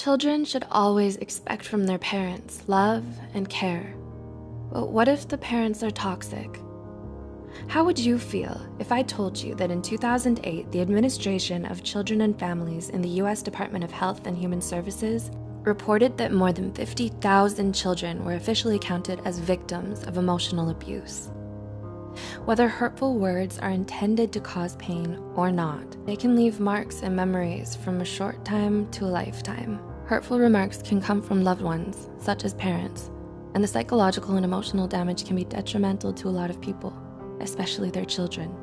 Children should always expect from their parents love and care. But what if the parents are toxic? How would you feel if I told you that in 2008, the Administration of Children and Families in the U.S. Department of Health and Human Services reported that more than 50,000 children were officially counted as victims of emotional abuse? Whether hurtful words are intended to cause pain or not, they can leave marks and memories from a short time to a lifetime. Hurtful remarks can come from loved ones, such as parents, and the psychological and emotional damage can be detrimental to a lot of people, especially their children.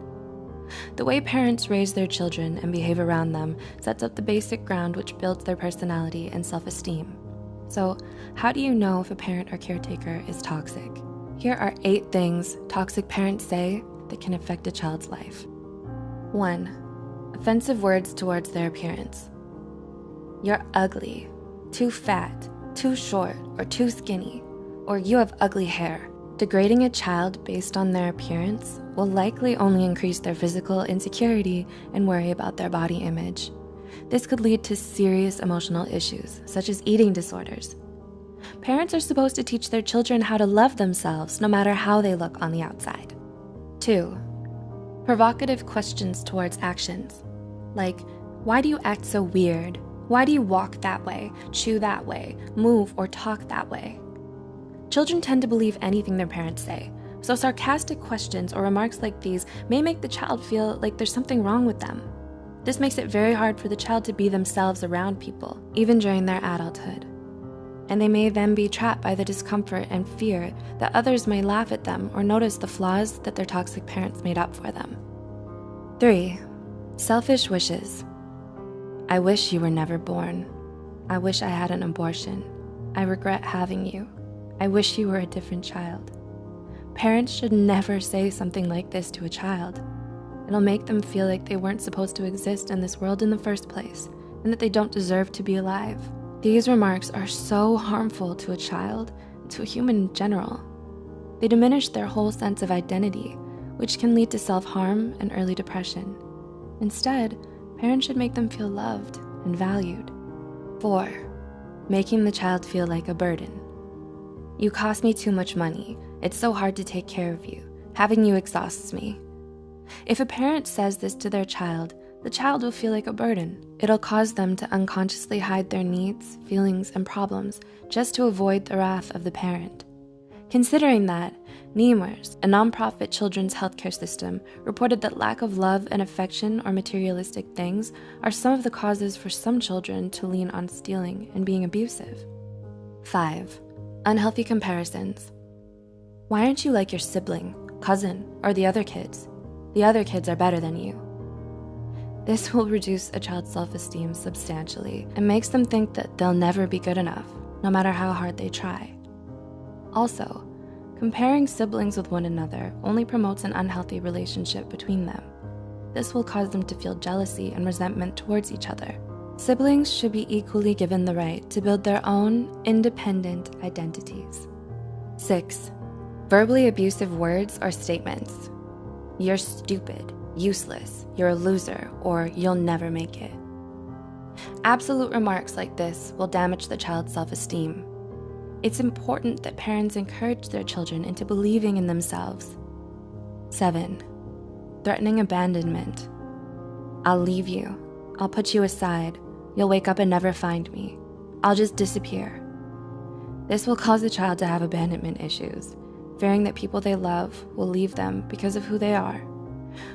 The way parents raise their children and behave around them sets up the basic ground which builds their personality and self-esteem. So, how do you know if a parent or caretaker is toxic? Here are 8 things toxic parents say that can affect a child's life. 1. Offensive words towards their appearance. You're ugly, too fat, too short, or too skinny, or you have ugly hair. Degrading a child based on their appearance will likely only increase their physical insecurity and worry about their body image. This could lead to serious emotional issues, such as eating disorders. Parents are supposed to teach their children how to love themselves no matter how they look on the outside. 2. Provocative questions towards actions, like, why do you act so weird? Why do you walk that way, chew that way, move or talk that way? Children tend to believe anything their parents say, so sarcastic questions or remarks like these may make the child feel like there's something wrong with them. This makes it very hard for the child to be themselves around people, even during their adulthood. And they may then be trapped by the discomfort and fear that others may laugh at them or notice the flaws that their toxic parents made up for them. 3. Selfish wishes. I wish you were never born. I wish I had an abortion. I regret having you. I wish you were a different child. Parents should never say something like this to a child. It'll make them feel like they weren't supposed to exist in this world in the first place and that they don't deserve to be alive. These remarks are so harmful to a child and to a human in general. They diminish their whole sense of identity, which can lead to self-harm and early depression. Instead, parents should make them feel loved and valued. 4. Making the child feel like a burden. You cost me too much money. It's so hard to take care of you. Having you exhausts me. If a parent says this to their child, the child will feel like a burden. It'll cause them to unconsciously hide their needs, feelings, and problems just to avoid the wrath of the parent. Considering that, NEMRS, a nonprofit children's healthcare system, reported that lack of love and affection or materialistic things are some of the causes for some children to lean on stealing and being abusive. 5. Unhealthy comparisons. Why aren't you like your sibling, cousin, or the other kids? The other kids are better than you. This will reduce a child's self-esteem substantially and makes them think that they'll never be good enough, no matter how hard they try. Also, comparing siblings with one another only promotes an unhealthy relationship between them. This will cause them to feel jealousy and resentment towards each other. Siblings should be equally given the right to build their own independent identities. 6. Verbally abusive words or statements. You're stupid, useless, you're a loser, or you'll never make it. Absolute remarks like this will damage the child's self-esteem. It's important that parents encourage their children into believing in themselves. 7. Threatening abandonment. I'll leave you. I'll put you aside. You'll wake up and never find me. I'll just disappear. This will cause the child to have abandonment issues, fearing that people they love will leave them because of who they are.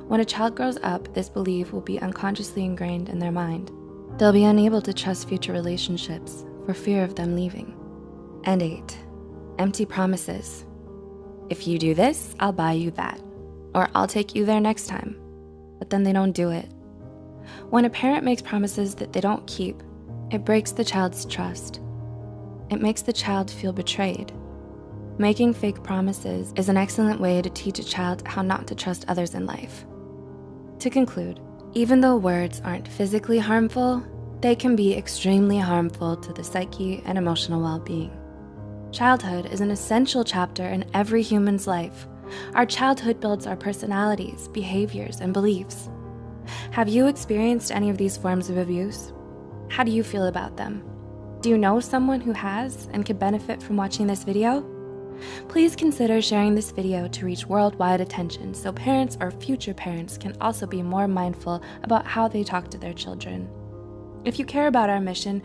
When a child grows up, this belief will be unconsciously ingrained in their mind. They'll be unable to trust future relationships for fear of them leaving. And 8. Empty promises. If you do this, I'll buy you that, or I'll take you there next time. But then they don't do it. When a parent makes promises that they don't keep, it breaks the child's trust. It makes the child feel betrayed. Making fake promises is an excellent way to teach a child how not to trust others in life. To conclude, even though words aren't physically harmful, they can be extremely harmful to the psyche and emotional well-being. Childhood is an essential chapter in every human's life. Our childhood builds our personalities, behaviors, and beliefs. Have you experienced any of these forms of abuse? How do you feel about them? Do you know someone who has and could benefit from watching this video? Please consider sharing this video to reach worldwide attention so parents or future parents can also be more mindful about how they talk to their children. If you care about our mission,